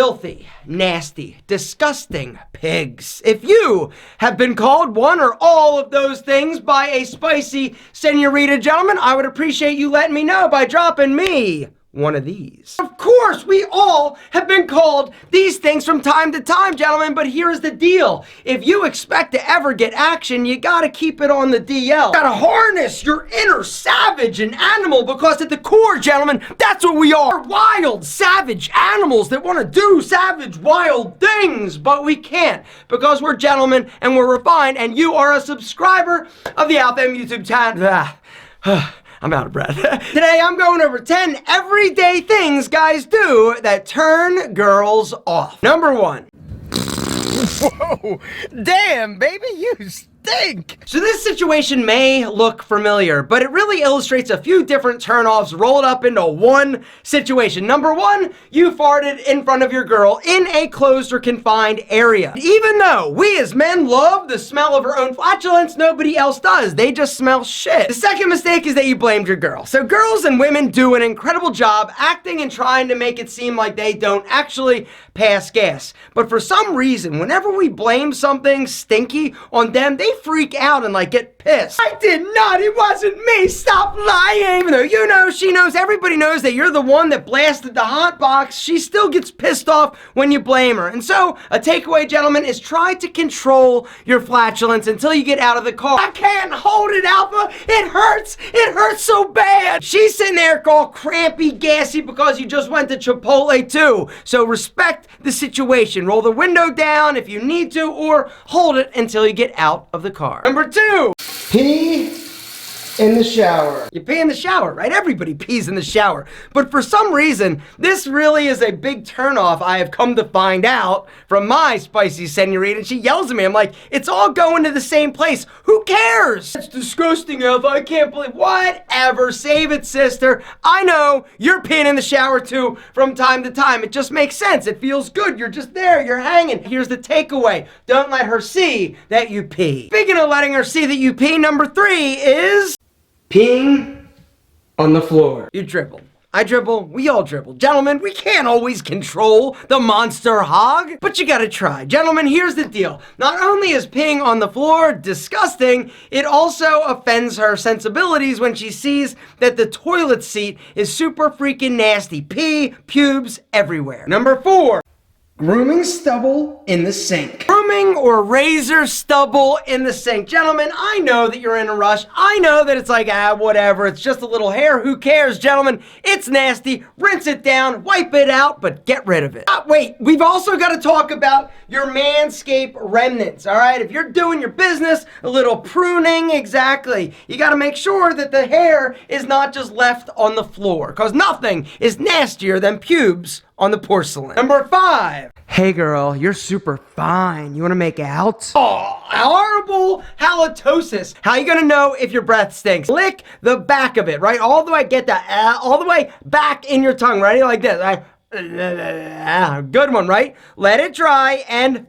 filthy, nasty, disgusting pigs. If you have been called one or all of those things by a spicy senorita gentleman, I would appreciate you letting me know by dropping me one of these. Of course, we all have been called these things from time to time, gentlemen, but here's the deal. If you expect to ever get action, you gotta keep it on the DL. You gotta harness your inner savage and animal, because at the core, gentlemen, that's what we are. We're wild, savage animals that wanna do savage, wild things, but we can't, because we're gentlemen and we're refined, and you are a subscriber of the Alpha YouTube channel. I'm out of breath. Today, I'm going over 10 everyday things guys do that turn girls off. Number 1. Whoa, damn, baby, you stink. So this situation may look familiar, but it really illustrates a few different turnoffs rolled up into one situation. Number 1, you farted in front of your girl in a closed or confined area. Even though we as men love the smell of our own flatulence, nobody else does. They just smell shit. The second mistake is that you blamed your girl. So girls and women do an incredible job acting and trying to make it seem like they don't actually pass gas. But for some reason, whenever we blame something stinky on them, they freak out and like get pissed. I did not, it wasn't me, stop lying. Even though you know, she knows, everybody knows that you're the one that blasted the hot box, she still gets pissed off when you blame her. And so a takeaway, gentlemen, is try to control your flatulence until you get out of the car. I can't hold it, Alpha, it hurts so bad. She's sitting there all crampy, gassy because you just went to Chipotle too. So respect the situation. Roll the window down if you need to, or hold it until you get out of the car. Number 2, pee in the shower. You pee in the shower, right? Everybody pees in the shower. But for some reason, this really is a big turnoff, I have come to find out from my spicy senorita. And she yells at me. I'm like, it's all going to the same place. Who cares? It's disgusting, Alpha. I can't believe. Whatever. Save it, sister. I know you're peeing in the shower too from time to time. It just makes sense. It feels good. You're just there. You're hanging. Here's the takeaway. Don't let her see that you pee. Speaking of letting her see that you pee, number 3 is peeing on the floor. You dribble. I dribble. We all dribble. Gentlemen, we can't always control the monster hog, but you gotta try. Gentlemen, here's the deal. Not only is peeing on the floor disgusting, it also offends her sensibilities when she sees that the toilet seat is super freaking nasty. Pee, pubes, everywhere. Number 4. Grooming stubble in the sink. Grooming or razor stubble in the sink. Gentlemen, I know that you're in a rush. I know that it's like, whatever, it's just a little hair. Who cares, gentlemen? It's nasty. Rinse it down, wipe it out, but get rid of it. Wait, we've also got to talk about your manscape remnants, all right? If you're doing your business, a little pruning, exactly. You got to make sure that the hair is not just left on the floor, because nothing is nastier than pubes on the porcelain. Number 5. Hey girl, you're super fine. You wanna make out? Oh, horrible halitosis. How you gonna know if your breath stinks? Lick the back of it, right? All the way, get that, all the way back in your tongue, right? Like this. Good one, right? Let it dry and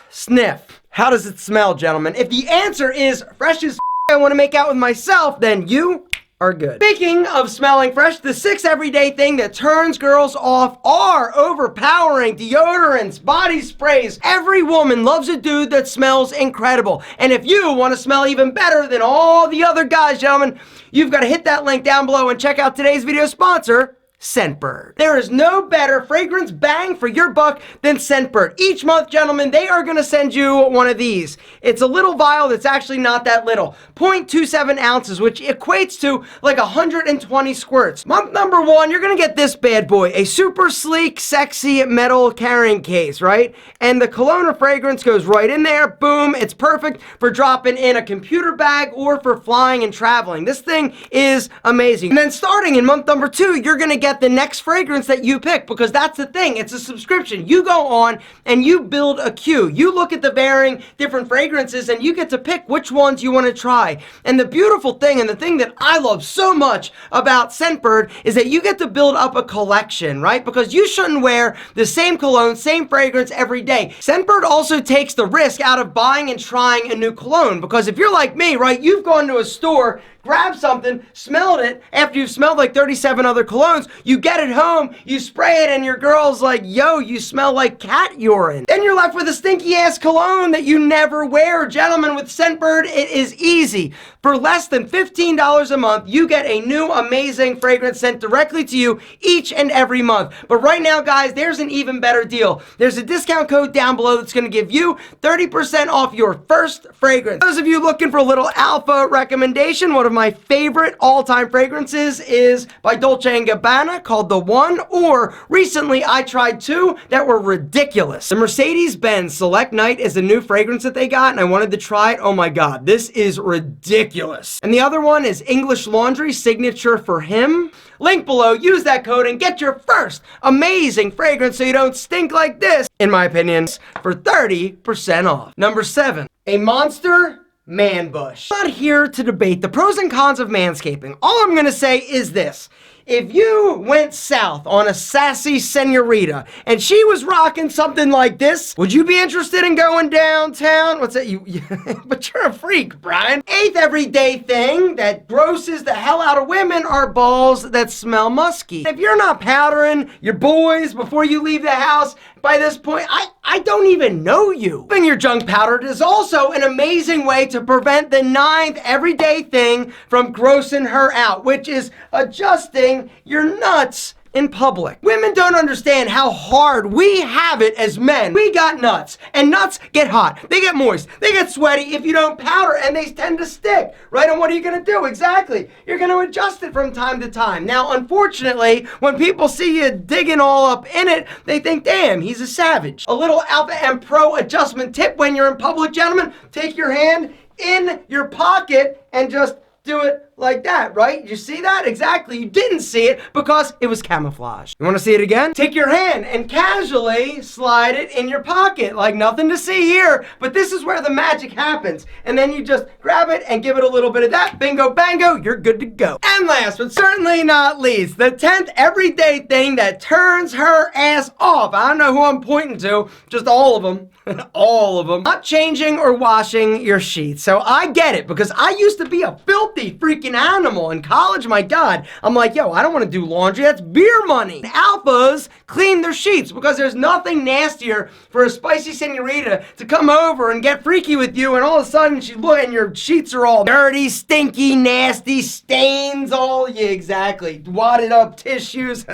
sniff. How does it smell, gentlemen? If the answer is fresh as I wanna make out with myself, then you are good. Speaking of smelling fresh, the 6 everyday thing that turns girls off are overpowering deodorants, body sprays. Every woman loves a dude that smells incredible. And if you want to smell even better than all the other guys, gentlemen, you've got to hit that link down below and check out today's video sponsor, Scentbird. There is no better fragrance bang for your buck than Scentbird. Each month, gentlemen, they are going to send you one of these. It's a little vial that's actually not that little. 0.27 ounces, which equates to like 120 squirts. Month number 1, you're going to get this bad boy. A super sleek, sexy metal carrying case, right? And the cologne or fragrance goes right in there. Boom. It's perfect for dropping in a computer bag or for flying and traveling. This thing is amazing. And then starting in month number 2, you're going to get the next fragrance that you pick, because that's the thing. It's a subscription. You go on and you build a queue. You look at the varying different fragrances and you get to pick which ones you want to try. And the beautiful thing, and the thing that I love so much about Scentbird, is that you get to build up a collection, right? Because you shouldn't wear the same cologne, same fragrance every day. Scentbird also takes the risk out of buying and trying a new cologne, because if you're like me, right, you've gone to a store, grabbed something, smelled it, after you've smelled like 37 other colognes, You get it home, you spray it, and your girl's like, yo, you smell like cat urine. Then you're left with a stinky ass cologne that you never wear. Gentlemen, with Scentbird, it is easy. For less than $15 a month, you get a new amazing fragrance sent directly to you each and every month. But right now, guys, there's an even better deal. There's a discount code down below that's going to give you 30% off your first fragrance. Those of you looking for a little alpha recommendation, one of my favorite all-time fragrances is by Dolce & Gabbana called The One, or recently I tried two that were ridiculous. The Mercedes-Benz Select Night is a new fragrance that they got, and I wanted to try it. Oh my God, this is ridiculous. And the other one is English Laundry Signature for Him. Link below, use that code and get your first amazing fragrance so you don't stink like this, in my opinion, for 30% off. Number 7, a monster man bush. I'm not here to debate the pros and cons of manscaping. All I'm gonna say is this. If you went south on a sassy senorita and she was rocking something like this, would you be interested in going downtown? What's that? But you're a freak, Brian. 8th everyday thing that grosses the hell out of women are balls that smell musky. If you're not powdering your boys before you leave the house, by this point, I don't even know you. Keeping your junk powdered is also an amazing way to prevent the 9th everyday thing from grossing her out, which is adjusting your nuts in public. Women don't understand how hard we have it as men. We got nuts, and nuts get hot. They get moist. They get sweaty if you don't powder, and they tend to stick, right? And what are you gonna do? Exactly. You're gonna adjust it from time to time. Now, unfortunately, when people see you digging all up in it, they think, damn, he's a savage. A little Alpha and Pro adjustment tip when you're in public, gentlemen, take your hand in your pocket and just do it like that, right? You see that? Exactly. You didn't see it because it was camouflage. You want to see it again? Take your hand and casually slide it in your pocket, like nothing to see here, but this is where the magic happens. And then you just grab it and give it a little bit of that. Bingo, bango, you're good to go. And last but certainly not least, the 10th everyday thing that turns her ass off. I don't know who I'm pointing to, just all of them. All of them. Not changing or washing your sheets. So I get it, because I used to be a filthy freaking animal in college. My God, I'm like, yo, I don't want to do laundry. That's beer money. Alphas clean their sheets because there's nothing nastier for a spicy senorita to come over and get freaky with you, and all of a sudden she look and your sheets are all dirty, stinky, nasty, stains, all, yeah, exactly, wadded up tissues.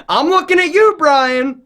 I'm looking at you, Brian.